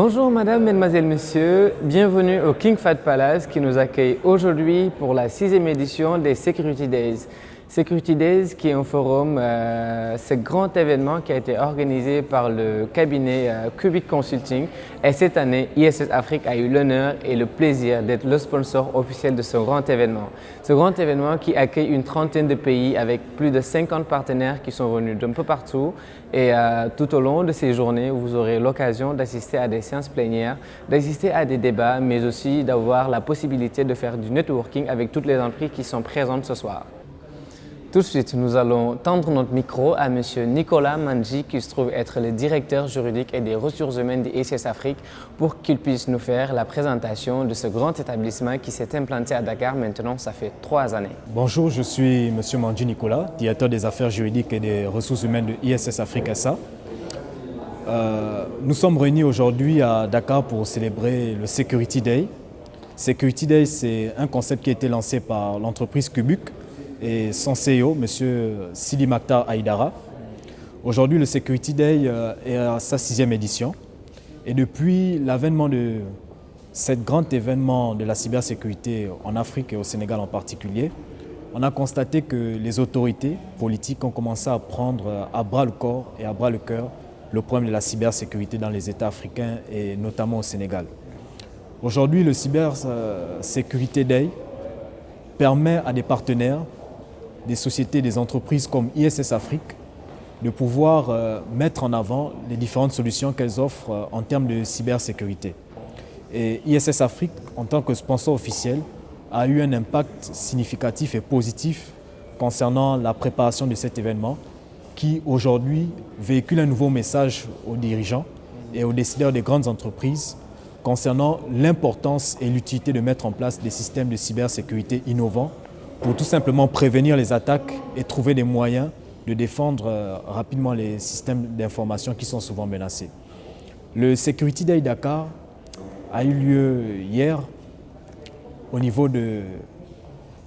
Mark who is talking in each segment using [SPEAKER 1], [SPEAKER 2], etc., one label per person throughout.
[SPEAKER 1] Bonjour madame, mesdemoiselles, messieurs, bienvenue au King Fahd Palace qui nous accueille aujourd'hui pour la 6e édition des Security Days. Security Days qui est un forum, ce grand événement qui a été organisé par le cabinet Cubic Consulting et cette année ISS Afrique a eu l'honneur et le plaisir d'être le sponsor officiel de ce grand événement. Ce grand événement qui accueille une trentaine de pays avec plus de 50 partenaires qui sont venus d'un peu partout et tout au long de ces journées vous aurez l'occasion d'assister à des séances plénières, d'assister à des débats mais aussi d'avoir la possibilité de faire du networking avec toutes les entreprises qui sont présentes ce soir. Tout de suite, nous allons tendre notre micro à M. Nicolas Manji, qui se trouve être le directeur juridique et des ressources humaines de ISS Afrique, pour qu'il puisse nous faire la présentation de ce grand établissement qui s'est implanté à Dakar maintenant, ça fait 3 années.
[SPEAKER 2] Bonjour, je suis M. Manji Nicolas, directeur des affaires juridiques et des ressources humaines de ISS Afrique SA. Nous sommes réunis aujourd'hui à Dakar pour célébrer le Security Day. Security Day, c'est un concept qui a été lancé par l'entreprise Cubic et son CEO, M. Sidi Maktar Aïdara. Aujourd'hui, le Security Day est à sa 6e édition. Et depuis l'avènement de cet grand événement de la cybersécurité en Afrique et au Sénégal en particulier, on a constaté que les autorités politiques ont commencé à prendre à bras le corps et à bras le cœur le problème de la cybersécurité dans les États africains et notamment au Sénégal. Aujourd'hui, le Cybersecurity Day permet à des partenaires, des sociétés, des entreprises comme ISS Afrique de pouvoir mettre en avant les différentes solutions qu'elles offrent en termes de cybersécurité. Et ISS Afrique, en tant que sponsor officiel, a eu un impact significatif et positif concernant la préparation de cet événement qui, aujourd'hui, véhicule un nouveau message aux dirigeants et aux décideurs des grandes entreprises concernant l'importance et l'utilité de mettre en place des systèmes de cybersécurité innovants pour tout simplement prévenir les attaques et trouver des moyens de défendre rapidement les systèmes d'information qui sont souvent menacés. Le Security Day Dakar a eu lieu hier au niveau de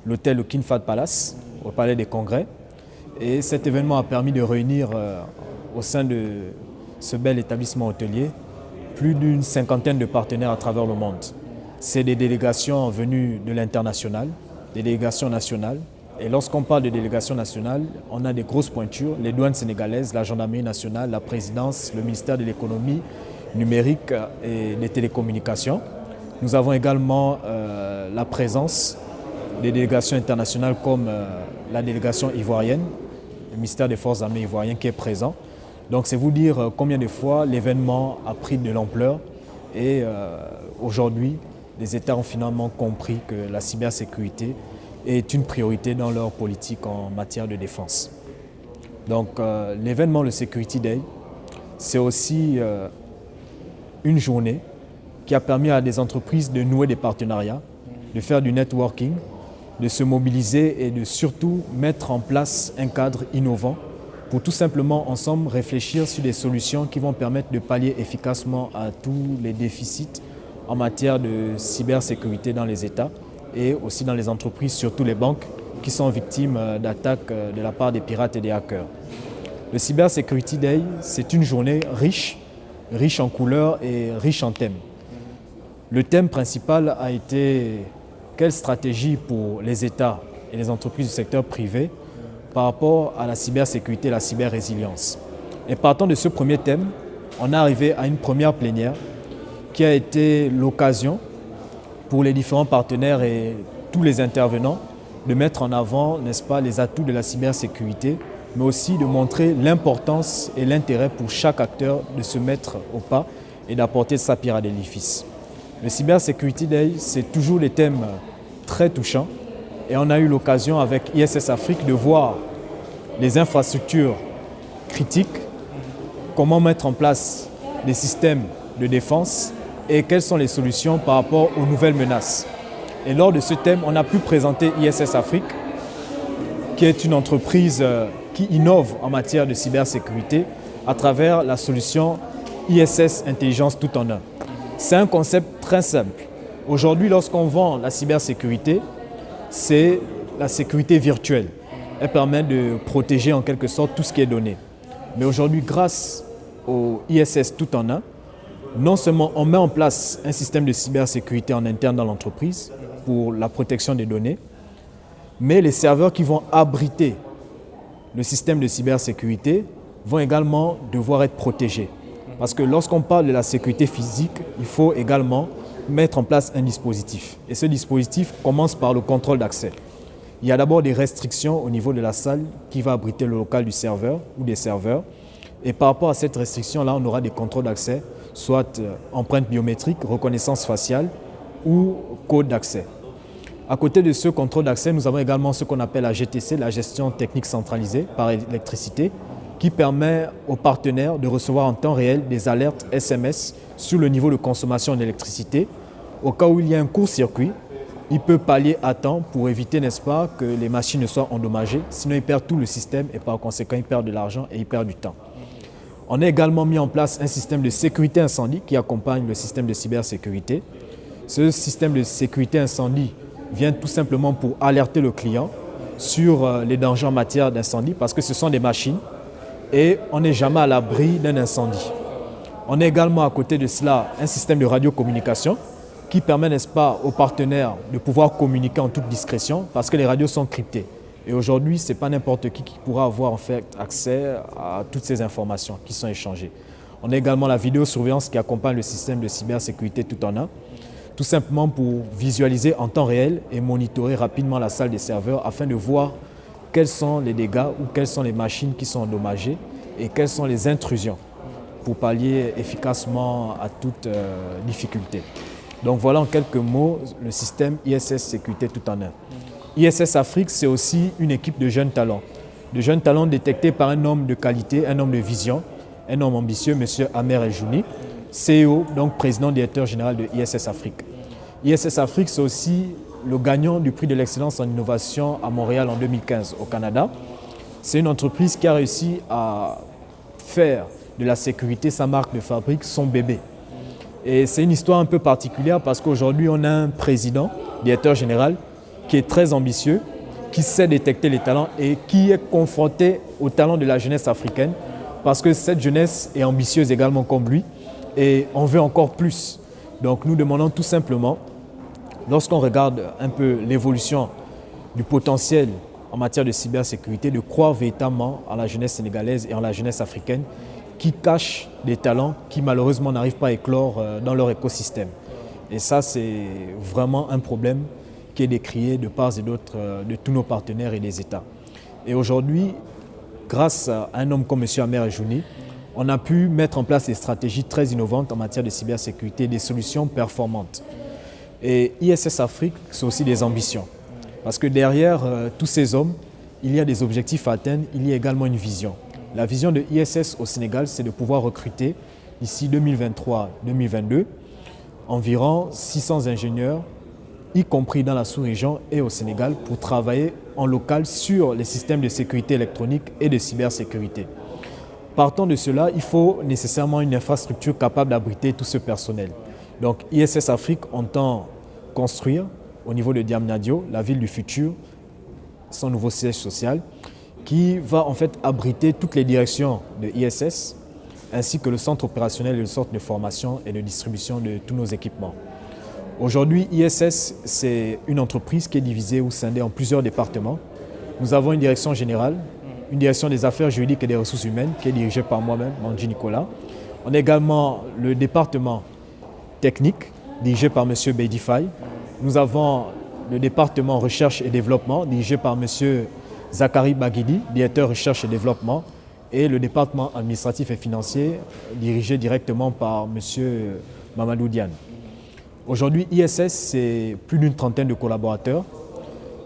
[SPEAKER 2] l'hôtel King Fahd Palace, au Palais des Congrès. Et cet événement a permis de réunir au sein de ce bel établissement hôtelier plus d'une 50aine de partenaires à travers le monde. C'est des délégations venues de l'international, des délégations nationales. Et lorsqu'on parle de délégations nationales, on a des grosses pointures, les douanes sénégalaises, la gendarmerie nationale, la présidence, le ministère de l'économie numérique et des télécommunications. Nous avons également la présence des délégations internationales comme la délégation ivoirienne, le ministère des Forces armées ivoirien qui est présent. Donc c'est vous dire combien de fois l'événement a pris de l'ampleur et aujourd'hui, les États ont finalement compris que la cybersécurité est une priorité dans leur politique en matière de défense. Donc l'événement, le Security Day, c'est aussi une journée qui a permis à des entreprises de nouer des partenariats, de faire du networking, de se mobiliser et de surtout mettre en place un cadre innovant pour tout simplement ensemble réfléchir sur des solutions qui vont permettre de pallier efficacement à tous les déficits en matière de cybersécurité dans les États et aussi dans les entreprises, surtout les banques, qui sont victimes d'attaques de la part des pirates et des hackers. Le Cybersecurity Day, c'est une journée riche en couleurs et riche en thèmes. Le thème principal a été quelle stratégie pour les États et les entreprises du secteur privé par rapport à la cybersécurité et la cyberrésilience. Et partant de ce premier thème, on est arrivé à une première plénière qui a été l'occasion pour les différents partenaires et tous les intervenants de mettre en avant, n'est-ce pas, les atouts de la cybersécurité, mais aussi de montrer l'importance et l'intérêt pour chaque acteur de se mettre au pas et d'apporter sa pierre à l'édifice. Le Cybersecurity Day, c'est toujours des thèmes très touchants et on a eu l'occasion avec ISS Afrique de voir les infrastructures critiques, comment mettre en place des systèmes de défense et quelles sont les solutions par rapport aux nouvelles menaces. Et lors de ce thème, on a pu présenter ISS Afrique, qui est une entreprise qui innove en matière de cybersécurité à travers la solution ISS Intelligence tout en un. C'est un concept très simple. Aujourd'hui, lorsqu'on vend la cybersécurité, c'est la sécurité virtuelle. Elle permet de protéger en quelque sorte tout ce qui est donné. Mais aujourd'hui, grâce au ISS tout en un, Non seulement on met en place un système de cybersécurité en interne dans l'entreprise pour la protection des données, mais les serveurs qui vont abriter le système de cybersécurité vont également devoir être protégés. Parce que lorsqu'on parle de la sécurité physique, il faut également mettre en place un dispositif. Et ce dispositif commence par le contrôle d'accès. Il y a d'abord des restrictions au niveau de la salle qui va abriter le local du serveur ou des serveurs. Et par rapport à cette restriction-là, on aura des contrôles d'accès, soit empreinte biométrique, reconnaissance faciale ou code d'accès. À côté de ce contrôle d'accès, nous avons également ce qu'on appelle la GTC, la gestion technique centralisée par électricité, qui permet aux partenaires de recevoir en temps réel des alertes SMS sur le niveau de consommation d'électricité. Au cas où il y a un court-circuit, il peut pallier à temps pour éviter, n'est-ce pas, que les machines ne soient endommagées. Sinon, il perd tout le système et par conséquent, il perd de l'argent et il perd du temps. On a également mis en place un système de sécurité incendie qui accompagne le système de cybersécurité. Ce système de sécurité incendie vient tout simplement pour alerter le client sur les dangers en matière d'incendie parce que ce sont des machines et on n'est jamais à l'abri d'un incendie. On a également à côté de cela un système de radiocommunication qui permet, n'est-ce pas, aux partenaires de pouvoir communiquer en toute discrétion parce que les radios sont cryptées. Et aujourd'hui, ce n'est pas n'importe qui pourra avoir en fait accès à toutes ces informations qui sont échangées. On a également la vidéosurveillance qui accompagne le système de cybersécurité tout en un, tout simplement pour visualiser en temps réel et monitorer rapidement la salle des serveurs afin de voir quels sont les dégâts ou quelles sont les machines qui sont endommagées et quelles sont les intrusions pour pallier efficacement à toute difficulté. Donc voilà en quelques mots le système ISS Sécurité tout en un. ISS Afrique, c'est aussi une équipe de jeunes talents détectés par un homme de qualité, un homme de vision, un homme ambitieux, M. Amer Eljouni, CEO, donc président directeur général de ISS Afrique. ISS Afrique, c'est aussi le gagnant du prix de l'excellence en innovation à Montréal en 2015 au Canada. C'est une entreprise qui a réussi à faire de la sécurité sa marque de fabrique, son bébé. Et c'est une histoire un peu particulière parce qu'aujourd'hui, on a un président, directeur général, qui est très ambitieux, qui sait détecter les talents et qui est confronté aux talents de la jeunesse africaine parce que cette jeunesse est ambitieuse également comme lui et on veut encore plus. Donc nous demandons tout simplement, lorsqu'on regarde un peu l'évolution du potentiel en matière de cybersécurité, de croire véritablement à la jeunesse sénégalaise et en la jeunesse africaine qui cache des talents qui malheureusement n'arrivent pas à éclore dans leur écosystème. Et ça, c'est vraiment un problème qui est décrié de part et d'autre de tous nos partenaires et des États. Et aujourd'hui, grâce à un homme comme M. Amer Eljouni, on a pu mettre en place des stratégies très innovantes en matière de cybersécurité, des solutions performantes. Et ISS Afrique, c'est aussi des ambitions. Parce que derrière tous ces hommes, il y a des objectifs à atteindre, il y a également une vision. La vision de ISS au Sénégal, c'est de pouvoir recruter, d'ici 2023-2022, environ 600 ingénieurs, y compris dans la sous-région et au Sénégal, pour travailler en local sur les systèmes de sécurité électronique et de cybersécurité. Partant de cela, il faut nécessairement une infrastructure capable d'abriter tout ce personnel. Donc ISS Afrique entend construire au niveau de Diamniadio, la ville du futur, son nouveau siège social, qui va en fait abriter toutes les directions de ISS, ainsi que le centre opérationnel et le centre de formation et de distribution de tous nos équipements. Aujourd'hui, ISS, c'est une entreprise qui est divisée ou scindée en plusieurs départements. Nous avons une direction générale, une direction des affaires juridiques et des ressources humaines qui est dirigée par moi-même, Manji Nicolas. On a également le département technique dirigé par M. Beidi Faye. Nous avons le département recherche et développement dirigé par M. Zachary Baguidi, directeur recherche et développement, et le département administratif et financier dirigé directement par M. Mamadou Diane. Aujourd'hui, ISS, c'est plus d'une trentaine de collaborateurs,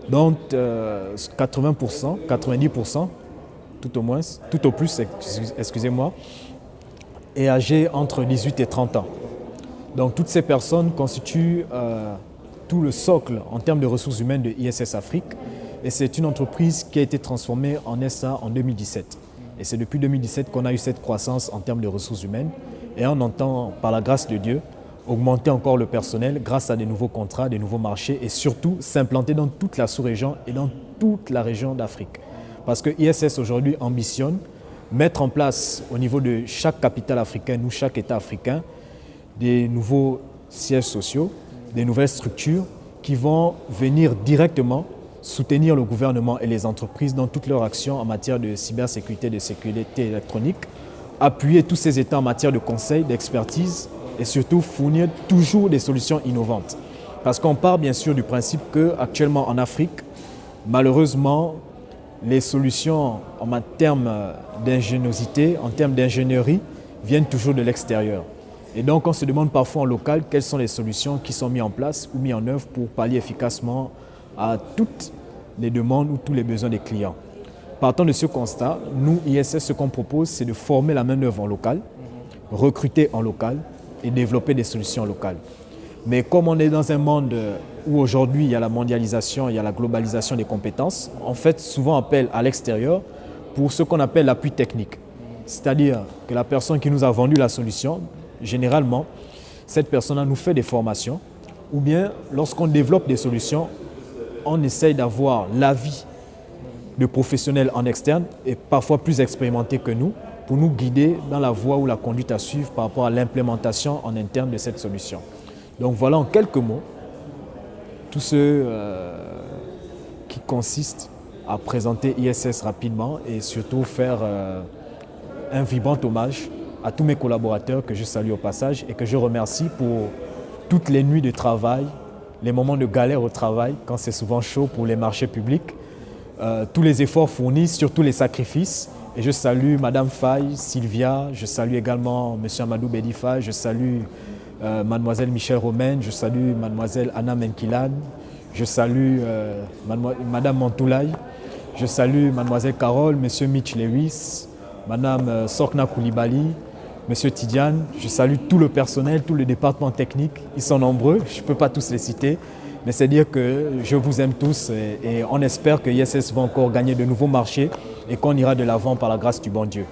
[SPEAKER 2] dont 80%, 90%, tout au moins, tout au plus, excusez-moi, est âgé entre 18 et 30 ans. Donc toutes ces personnes constituent tout le socle en termes de ressources humaines de ISS Afrique. Et c'est une entreprise qui a été transformée en SA en 2017. Et c'est depuis 2017 qu'on a eu cette croissance en termes de ressources humaines. Et on entend, par la grâce de Dieu, augmenter encore le personnel grâce à des nouveaux contrats, des nouveaux marchés et surtout s'implanter dans toute la sous-région et dans toute la région d'Afrique. Parce que ISS aujourd'hui ambitionne mettre en place au niveau de chaque capitale africaine ou chaque État africain des nouveaux sièges sociaux, des nouvelles structures qui vont venir directement soutenir le gouvernement et les entreprises dans toutes leurs actions en matière de cybersécurité, de sécurité électronique, appuyer tous ces États en matière de conseil, d'expertise et surtout fournir toujours des solutions innovantes. Parce qu'on part bien sûr du principe qu'actuellement en Afrique, malheureusement, les solutions en termes d'ingéniosité, en termes d'ingénierie, viennent toujours de l'extérieur. Et donc on se demande parfois en local quelles sont les solutions qui sont mises en place ou mises en œuvre pour pallier efficacement à toutes les demandes ou tous les besoins des clients. Partant de ce constat, nous, ISS, ce qu'on propose, c'est de former la main-d'œuvre en local, recruter en local et développer des solutions locales. Mais comme on est dans un monde où aujourd'hui il y a la mondialisation, il y a la globalisation des compétences, on fait souvent appel à l'extérieur pour ce qu'on appelle l'appui technique. C'est-à-dire que la personne qui nous a vendu la solution, généralement, cette personne nous fait des formations ou bien lorsqu'on développe des solutions, on essaye d'avoir l'avis de professionnels en externe et parfois plus expérimentés que nous pour nous guider dans la voie ou la conduite à suivre par rapport à l'implémentation en interne de cette solution. Donc voilà en quelques mots tout ce qui consiste à présenter ISS rapidement et surtout faire un vibrant hommage à tous mes collaborateurs que je salue au passage et que je remercie pour toutes les nuits de travail, les moments de galère au travail quand c'est souvent chaud pour les marchés publics, tous les efforts fournis, surtout les sacrifices. Et je salue Madame Faye, Sylvia, je salue également Monsieur Amadou Bedifa, je salue Mademoiselle Michel Romaine, je salue Mademoiselle Anna Menkilan, je salue Madame Mantoulaye, je salue Mademoiselle Carole, Monsieur Mitch Lewis, Madame Sokna Koulibaly, Monsieur Tidiane, je salue tout le personnel, tout le département technique, ils sont nombreux, je ne peux pas tous les citer, mais c'est dire que je vous aime tous et on espère que ISS va encore gagner de nouveaux marchés et qu'on ira de l'avant par la grâce du bon Dieu.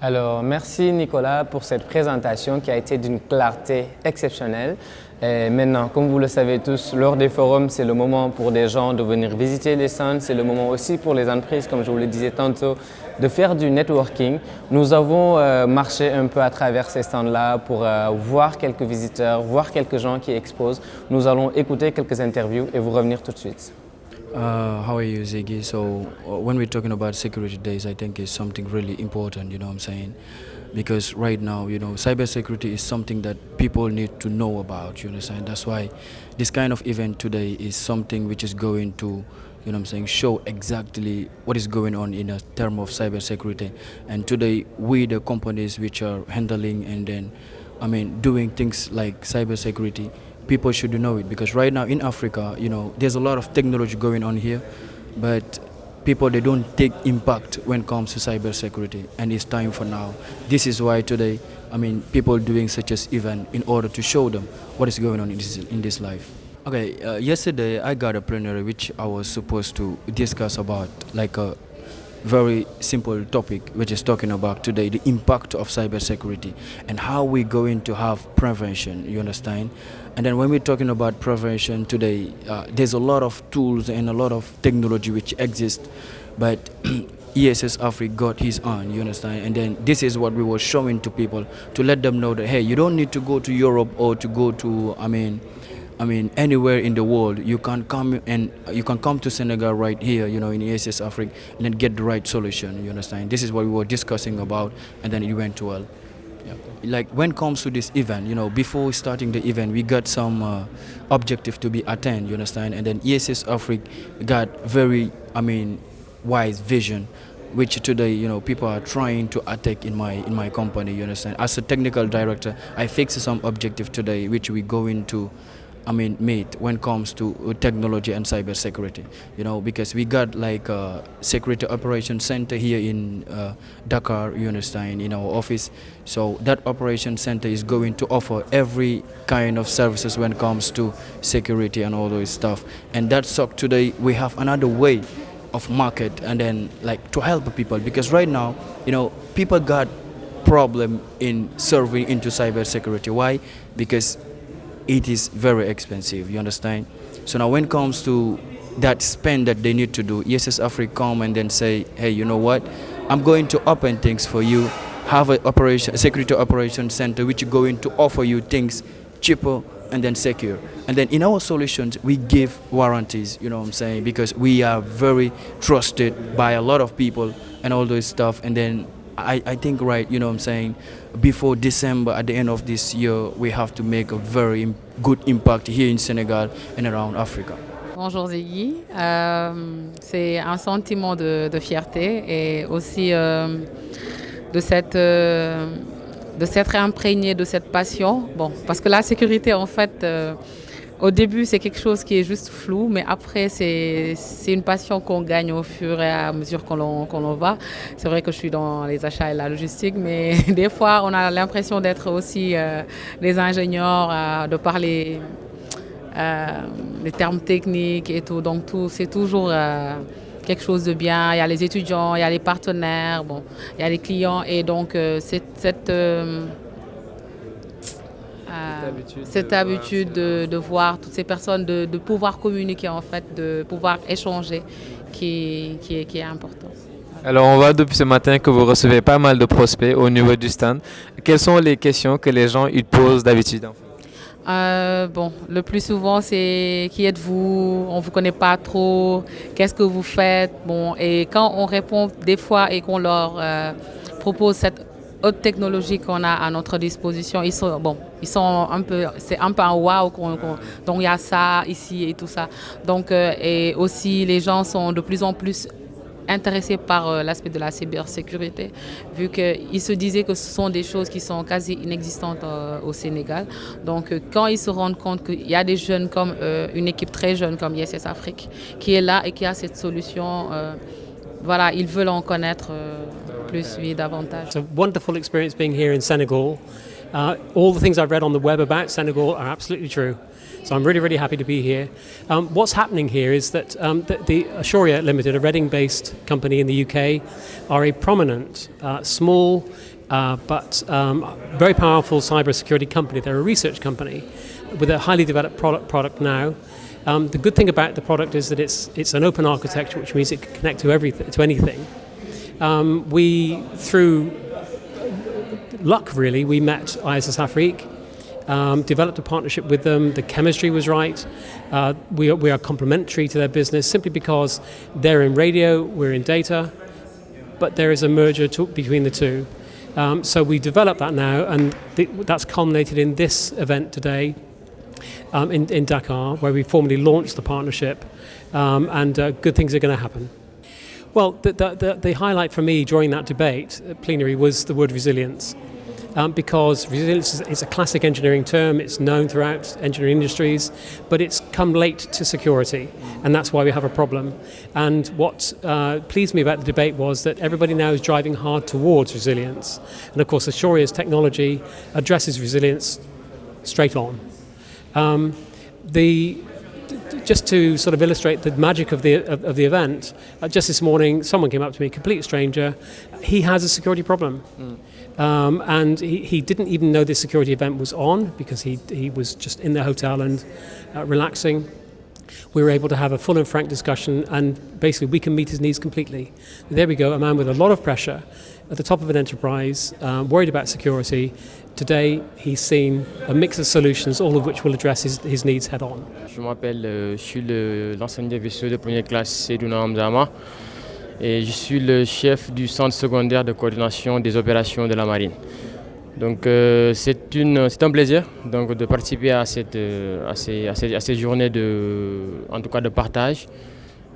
[SPEAKER 1] Alors, merci Nicolas pour cette présentation qui a été d'une clarté exceptionnelle. Et maintenant, comme vous le savez tous, lors des forums, c'est le moment pour des gens de venir visiter les stands, c'est le moment aussi pour les entreprises, comme je vous le disais tantôt, de faire du networking. Nous avons marché un peu à travers ces stands-là pour voir quelques visiteurs, voir quelques gens qui exposent. Nous allons écouter quelques interviews et vous revenir tout de suite.
[SPEAKER 3] How are you, Ziggy? So, when we're talking about security days, I think it's something really important, you know what I'm saying? Because right now, you know, cybersecurity is something that people need to know about, you understand? That's why this kind of event today is something which is going to, you know what I'm saying, show exactly what is going on in a term of cybersecurity. And today, we, the companies which are handling and then, doing things like cybersecurity, people should know it, because right now in Africa, you know, there's a lot of technology going on here, but people, they don't take impact when it comes to cybersecurity, and it's time for now. This is why today, people doing such as event in order to show them what is going on in this life. Okay, yesterday I got a plenary which I was supposed to discuss about like a very simple topic, which is talking about today the impact of cybersecurity and how we're going to have prevention, you understand? And then when we're talking about prevention today, there's a lot of tools and a lot of technology which exist, but ESS Africa got his own, you understand? And then this is what we were showing to people to let them know that, hey, you don't need to go to Europe or to go to, anywhere in the world. You can come to Senegal right here, you know, in ESS Africa, and then get the right solution, you understand? This is what we were discussing about, and then it went well. Yeah. Like when it comes to this event, you know, before starting the event, we got some objective to be attained, you understand? And then ESS Africa got very, wise vision, which today, you know, people are trying to attack in my company, you understand? As a technical director, I fixed some objective today, which we go into meet when it comes to technology and cybersecurity, you know, because we got like a security operations center here in Dakar, you understand, in our office. So that operation center is going to offer every kind of services when it comes to security and all those stuff. And that's today we have another way of market and then like to help people, because right now, you know, people got problem in serving into cybersecurity. Why? Because it is very expensive, you understand? So now when it comes to that spend that they need to do, ESS Africa come and then say, hey, you know what, I'm going to open things for you. have a security operation center which is going to offer you things cheaper and then secure. And then in our solutions, we give warranties, you know what I'm saying, because we are very trusted by a lot of people and all those stuff. And then I think, right, you know what I'm saying, before December, at the end of this year, we have to make a very good impact here in Senegal and around Africa.
[SPEAKER 4] Bonjour Ziggy, c'est un sentiment de fierté et aussi de s'être imprégné de cette passion. Bon, parce que la sécurité, en fait, au début, c'est quelque chose qui est juste flou, mais après, c'est une passion qu'on gagne au fur et à mesure qu'on va. C'est vrai que je suis dans les achats et la logistique, mais des fois, on a l'impression d'être aussi des ingénieurs, de parler les termes techniques et tout. Donc, c'est toujours quelque chose de bien. Il y a les étudiants, il y a les partenaires, bon, il y a les clients. Et donc, cette habitude de voir toutes ces personnes, de pouvoir communiquer, en fait, de pouvoir échanger, qui est important.
[SPEAKER 1] Alors on voit depuis ce matin que vous recevez pas mal de prospects au niveau du stand. Quelles sont les questions que les gens ils posent d'habitude?
[SPEAKER 4] Bon, le plus souvent, c'est qui êtes-vous? On ne vous connaît pas trop. Qu'est-ce que vous faites? Bon, et quand on répond des fois et qu'on leur propose cette haute technologie qu'on a à notre disposition, ils sont un peu, c'est un peu un waouh. Donc il y a ça ici et tout ça. Donc et aussi les gens sont de plus en plus intéressés par l'aspect de la cybersécurité, vu qu'ils se disaient que ce sont des choses qui sont quasi inexistantes au Sénégal. Donc quand ils se rendent compte qu'il y a des jeunes comme une équipe très jeune comme ISS Afrique qui est là et qui a cette solution, voilà, ils veulent en connaître plus, oui, davantage.
[SPEAKER 5] It's a wonderful experience being here in Senegal. All the things I've read on the web about Senegal are absolutely true. So I'm really, really happy to be here. What's happening here is that the Ashoria Limited, a Reading-based company in the UK, are a prominent, small but very powerful cybersecurity company. They're a research company with a highly developed product now. The good thing about the product is that it's an open architecture, which means it can connect to anything. We, through luck really, we met ISS Afrique. Developed a partnership with them. The chemistry was right. We are complementary to their business simply because they're in radio, we're in data, but there is a merger between the two. So we developed that now, and that's culminated in this event today in Dakar, where we formally launched the partnership, and good things are going to happen. Well, the highlight for me during that debate, plenary, was the word resilience. Because resilience is a classic engineering term, it's known throughout engineering industries, but it's come late to security, and that's why we have a problem. And what pleased me about the debate was that everybody now is driving hard towards resilience. And of course, Ashoria's technology addresses resilience straight on. Just to sort of illustrate the magic of the event, just this morning, someone came up to me, a complete stranger. He has a security problem. And he didn't even know this security event was on because he was just in the hotel and relaxing. We were able to have a full and frank discussion, and basically we can meet his needs completely. There we go, a man with a lot of pressure at the top of an enterprise, worried about security. Today, he's seen a mix of solutions, all of which will address his needs head on.
[SPEAKER 6] Je m'appelle, je suis l'enseignant vaisseau de première classe Seyduna Hamzama et je suis le chef du centre secondaire de coordination des opérations de la marine. Donc c'est un plaisir donc, de participer à ces journées en tout cas de partage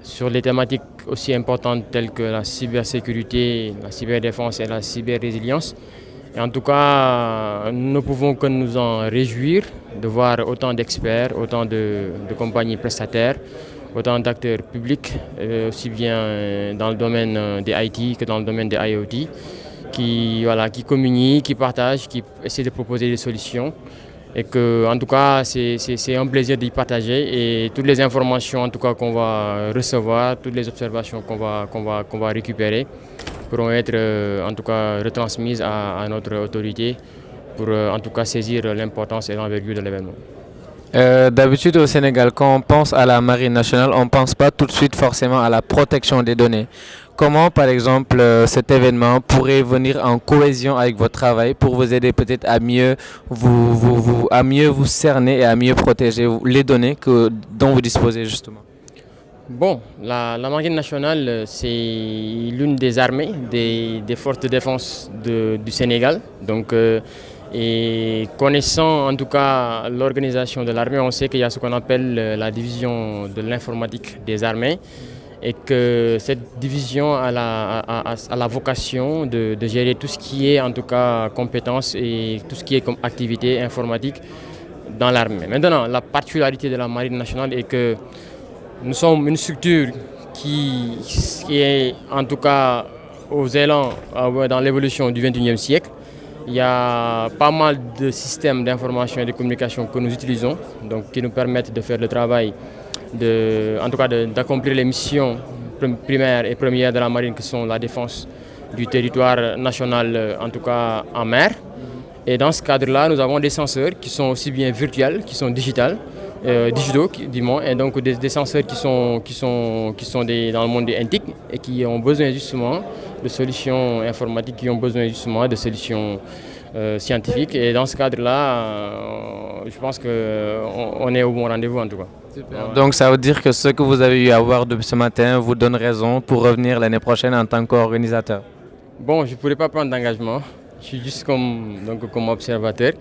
[SPEAKER 6] sur les thématiques aussi importantes telles que la cybersécurité, la cyberdéfense et la cyberrésilience. Et en tout cas, nous ne pouvons que nous en réjouir de voir autant d'experts, autant de compagnies prestataires, autant d'acteurs publics, aussi bien dans le domaine des IT que dans le domaine des IoT, qui communiquent, qui partagent, qui essaient de proposer des solutions. Et que, en tout cas, c'est un plaisir d'y partager et toutes les informations en tout cas, qu'on va recevoir, toutes les observations qu'on va récupérer pourront être en tout cas retransmises à notre autorité pour en tout cas saisir l'importance et l'envergure de l'événement.
[SPEAKER 1] D'habitude au Sénégal, quand on pense à la Marine nationale, on ne pense pas tout de suite forcément à la protection des données. comment, par exemple, cet événement pourrait venir en cohésion avec votre travail pour vous aider peut-être à mieux à mieux vous cerner et à mieux protéger les données dont vous disposez justement?
[SPEAKER 6] Bon, la Marine nationale, c'est l'une des armées, des forces de défense du Sénégal. Donc, et connaissant en tout cas l'organisation de l'armée, on sait qu'il y a ce qu'on appelle la division de l'informatique des armées et que cette division a la vocation de gérer tout ce qui est en tout cas compétences et tout ce qui est comme activité informatique dans l'armée. Maintenant, la particularité de la Marine nationale est que nous sommes une structure qui est en tout cas aux élans dans l'évolution du XXIe siècle. Il y a pas mal de systèmes d'information et de communication que nous utilisons, donc qui nous permettent de faire le travail, en tout cas d'accomplir les missions primaires et premières de la marine qui sont la défense du territoire national, en tout cas en mer. Et dans ce cadre-là, nous avons des senseurs qui sont aussi bien virtuels, qui sont digitaux, dis-moi, et donc des senseurs qui sont dans le monde des NTIC et qui ont besoin justement de solutions informatiques, qui ont besoin justement de solutions scientifiques. Et dans ce cadre-là, je pense qu'on est au bon rendez-vous en tout cas.
[SPEAKER 1] Super. Donc ça veut dire que ce que vous avez eu à voir depuis ce matin vous donne raison pour revenir l'année prochaine en tant qu'organisateur?
[SPEAKER 6] Bon, je ne pourrais pas prendre d'engagement, je suis juste comme observateur.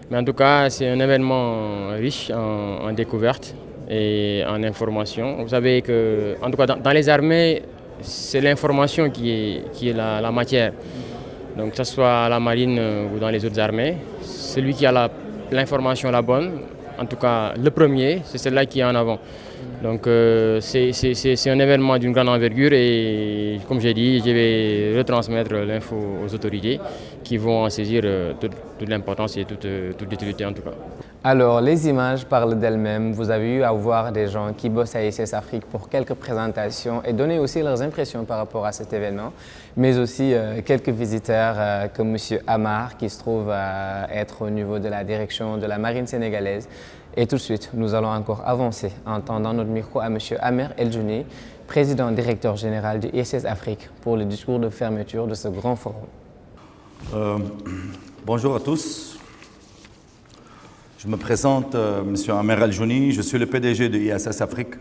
[SPEAKER 6] Mais en tout cas, c'est un événement riche en découvertes et en informations. Vous savez que, en tout cas, dans les armées, c'est l'information qui est la matière. Donc, que ce soit à la marine ou dans les autres armées, celui qui a l'information la bonne, en tout cas le premier, c'est celle-là qui est en avant. Donc, c'est un événement d'une grande envergure et, comme j'ai dit, je vais retransmettre l'info aux autorités qui vont en saisir toute l'importance et toute l'utilité en tout cas.
[SPEAKER 1] Alors, les images parlent d'elles-mêmes. Vous avez eu à voir des gens qui bossent à ISS Afrique pour quelques présentations et donner aussi leurs impressions par rapport à cet événement, mais aussi quelques visiteurs comme M. Amar qui se trouve être au niveau de la direction de la marine sénégalaise. Et tout de suite, nous allons encore avancer en tendant notre micro à M. Amer Eljouni, président directeur général du ISS Afrique, pour le discours de fermeture de ce grand forum.
[SPEAKER 7] Bonjour à tous. Je me présente, M. Amer Eljouni, je suis le PDG de ISS Afrique.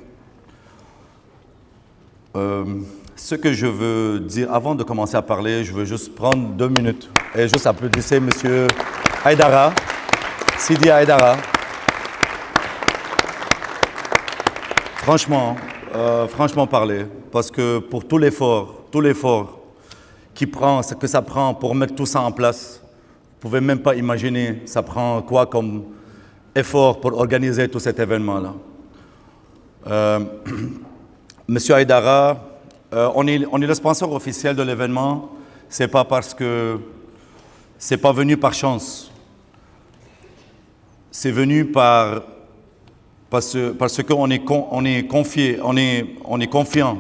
[SPEAKER 7] Ce que je veux dire, avant de commencer à parler, je veux juste prendre 2 minutes et juste applaudir M. Haïdara, Sidi Haïdara. Franchement parler, parce que pour tout l'effort que ça prend pour mettre tout ça en place, vous ne pouvez même pas imaginer ça prend quoi comme effort pour organiser tout cet événement-là. Monsieur Haïdara, on est le sponsor officiel de l'événement, c'est pas parce que c'est pas venu par chance, c'est venu parce qu'on est confiant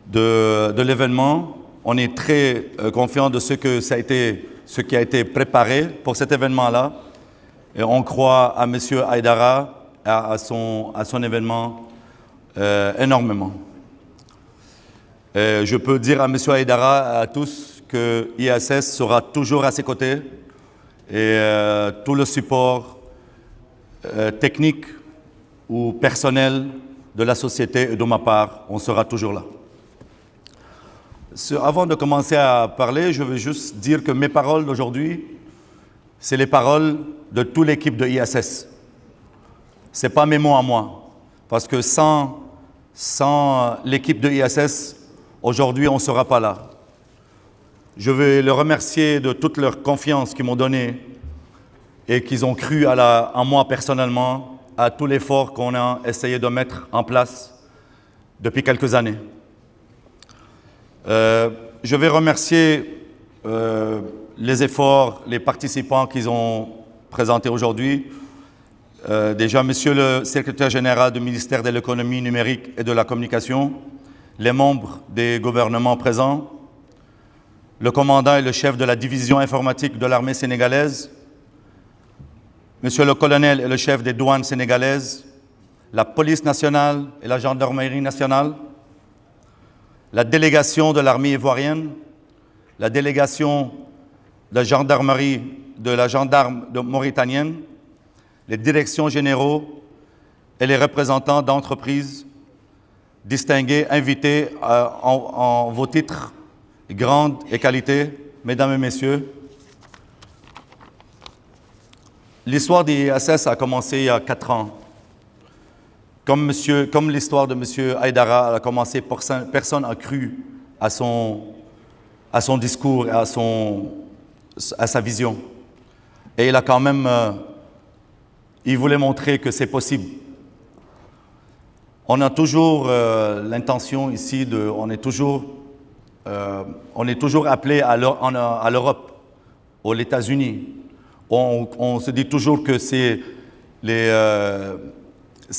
[SPEAKER 7] de l'événement, on est très confiant de ce qui a été préparé pour cet événement-là. Et on croit à M. Haïdara, à son événement énormément. Et je peux dire à M. Haïdara, à tous, que ISS sera toujours à ses côtés et tout le support technique ou personnel de la société et de ma part, on sera toujours là. Avant de commencer à parler, je veux juste dire que mes paroles d'aujourd'hui, c'est les paroles de toute l'équipe de ISS. Ce n'est pas mes mots à moi, parce que sans l'équipe de ISS, aujourd'hui, on ne sera pas là. Je veux les remercier de toute leur confiance qu'ils m'ont donnée et qu'ils ont cru en moi personnellement, à tout l'effort qu'on a essayé de mettre en place depuis quelques années. Je vais remercier les efforts, les participants qu'ils ont présentés aujourd'hui. Déjà, Monsieur le secrétaire général du ministère de l'économie numérique et de la communication, les membres des gouvernements présents, le commandant et le chef de la division informatique de l'armée sénégalaise, Monsieur le colonel et le chef des douanes sénégalaises, la police nationale et la gendarmerie nationale, la délégation de l'armée ivoirienne, la délégation de la gendarmerie, de la gendarme mauritanienne, les directions généraux et les représentants d'entreprises distingués, invités en vos titres, grande et qualité, mesdames et messieurs. L'histoire des ISS a commencé il y a 4 ans. Comme l'histoire de M. Haïdara a commencé, personne n'a cru à son discours et à sa vision. Et il a quand même, il voulait montrer que c'est possible. On a toujours l'intention ici on est toujours appelé à l'Europe, aux États-Unis. On se dit toujours que ces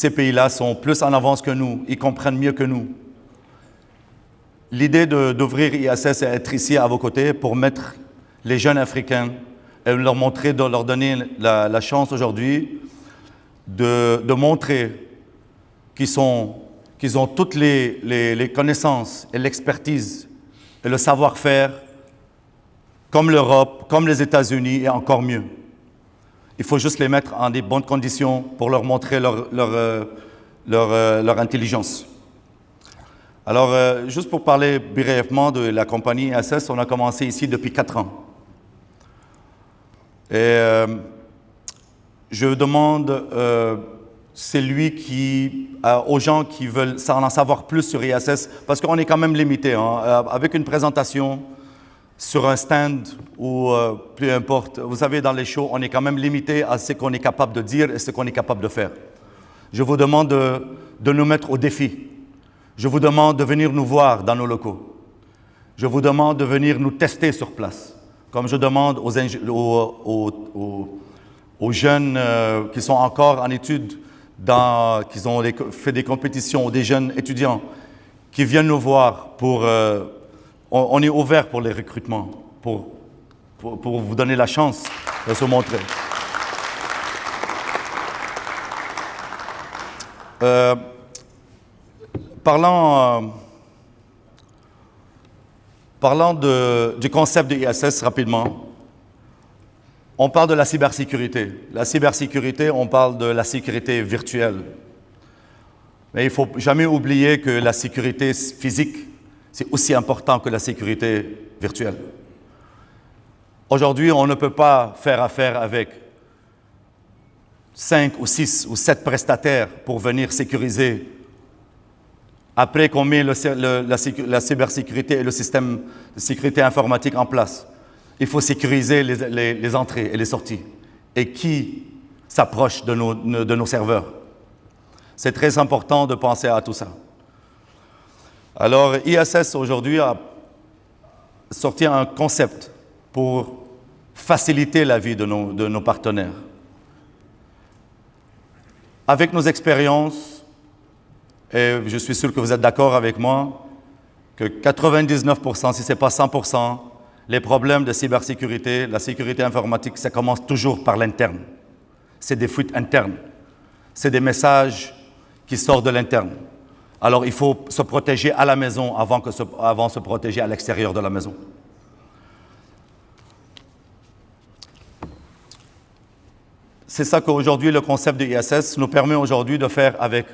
[SPEAKER 7] pays-là sont plus en avance que nous, ils comprennent mieux que nous. L'idée d'ouvrir ISS et être ici à vos côtés pour mettre les jeunes Africains et leur montrer, de leur donner la chance aujourd'hui de montrer qu'ils ont toutes les connaissances et l'expertise et le savoir-faire comme l'Europe, comme les États-Unis et encore mieux. Il faut juste les mettre en des bonnes conditions pour leur montrer leur intelligence. Alors, juste pour parler brièvement de la compagnie ISS, on a commencé ici depuis 4 ans. Et je demande aux gens qui veulent en savoir plus sur ISS, parce qu'on est quand même limité, avec une présentation sur un stand ou peu importe. Vous savez, dans les shows, on est quand même limité à ce qu'on est capable de dire et ce qu'on est capable de faire. Je vous demande de nous mettre au défi. Je vous demande de venir nous voir dans nos locaux. Je vous demande de venir nous tester sur place. Comme je demande aux jeunes qui sont encore en études, qui ont fait des compétitions, ou des jeunes étudiants qui viennent nous voir on est ouvert pour les recrutements, pour vous donner la chance de se montrer. Parlant du concept de ISS rapidement, on parle de la cybersécurité. La cybersécurité, on parle de la sécurité virtuelle. Mais il ne faut jamais oublier que la sécurité physique, c'est aussi important que la sécurité virtuelle. Aujourd'hui, on ne peut pas faire affaire avec 5 ou 6 ou 7 prestataires pour venir sécuriser. Après qu'on met la cybersécurité et le système de sécurité informatique en place, il faut sécuriser les entrées et les sorties. Et qui s'approche de nos serveurs? C'est très important de penser à tout ça. Alors, ISS aujourd'hui a sorti un concept pour faciliter la vie de nos partenaires. Avec nos expériences, et je suis sûr que vous êtes d'accord avec moi, que 99%, si ce n'est pas 100%, les problèmes de cybersécurité, la sécurité informatique, ça commence toujours par l'interne. C'est des fuites internes. C'est des messages qui sortent de l'interne. Alors, il faut se protéger à la maison avant de se protéger à l'extérieur de la maison. C'est ça qu'aujourd'hui, le concept de ISS nous permet aujourd'hui de faire avec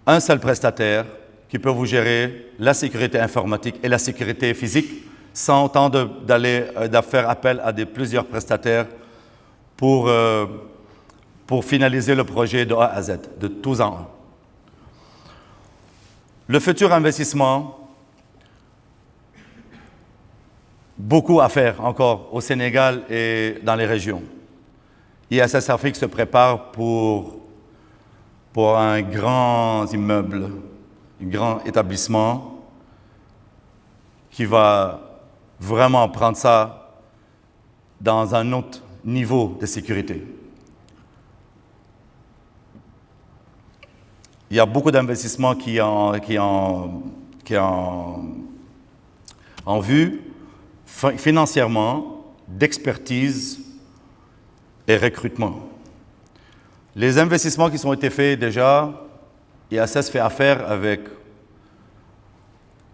[SPEAKER 7] un seul prestataire qui peut vous gérer la sécurité informatique et la sécurité physique sans autant de faire appel à plusieurs prestataires pour finaliser le projet de A à Z, de tous en un. Le futur investissement, beaucoup à faire encore au Sénégal et dans les régions. ISS Afrique se prépare pour un grand immeuble, un grand établissement qui va vraiment prendre ça dans un autre niveau de sécurité. Il y a beaucoup d'investissements qui en vue, financièrement, d'expertise et recrutement. Les investissements qui ont été faits déjà, ISS fait affaire avec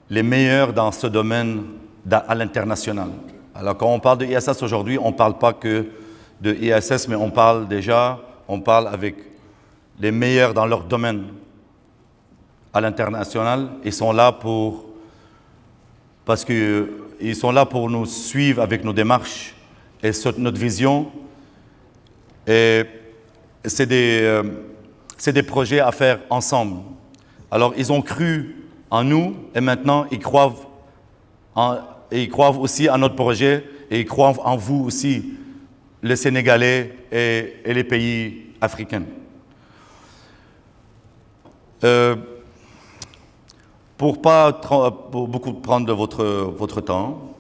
[SPEAKER 7] les meilleurs dans ce domaine à l'international. Alors quand on parle de ISS aujourd'hui, on ne parle pas que de ISS, mais on parle avec les meilleurs dans leur domaine à l'international. Ils sont là parce qu'ils sont là pour nous suivre avec nos démarches et notre vision. Et c'est des projets à faire ensemble. Alors ils ont cru en nous et maintenant ils croient aussi à notre projet et ils croient en vous aussi, les Sénégalais et les pays africains. Pour pas beaucoup prendre de votre temps,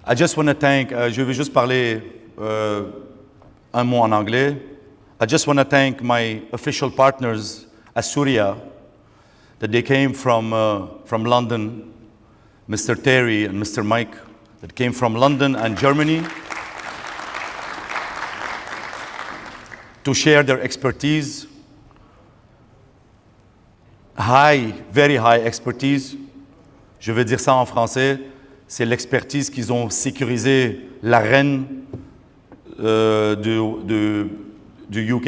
[SPEAKER 7] I just want to thank, je vais juste parler un mot en anglais. I just want to thank my official partners, Asuria, that they came from London, Mr. Terry and Mr. Mike, that came from London and Germany to share their expertise, very high expertise. Je vais dire ça en français. C'est l'expertise qu'ils ont sécurisé l'arène du UK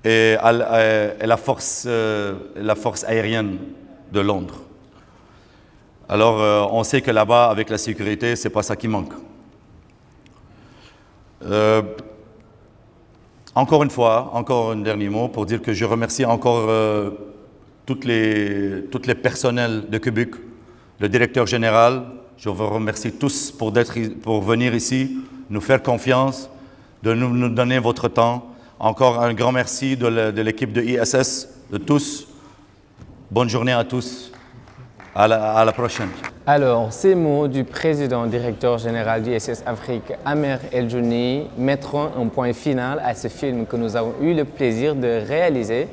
[SPEAKER 7] et la force aérienne de Londres. Alors, on sait que là-bas, avec la sécurité, c'est pas ça qui manque. Encore une fois, encore un dernier mot pour dire que je remercie encore toutes les personnels de Québec, le directeur général. Je vous remercie tous pour venir ici, nous faire confiance, de nous donner votre temps. Encore un grand merci de l'équipe de ISS, de tous. Bonne journée à tous. À la prochaine.
[SPEAKER 1] Alors, ces mots du président directeur général d'ISS Afrique, Amer El-Jouni, mettront un point final à ce film que nous avons eu le plaisir de réaliser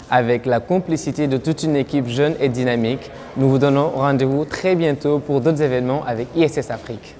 [SPEAKER 1] avec la complicité de toute une équipe jeune et dynamique. Nous vous donnons rendez-vous très bientôt pour d'autres événements avec ISS Afrique.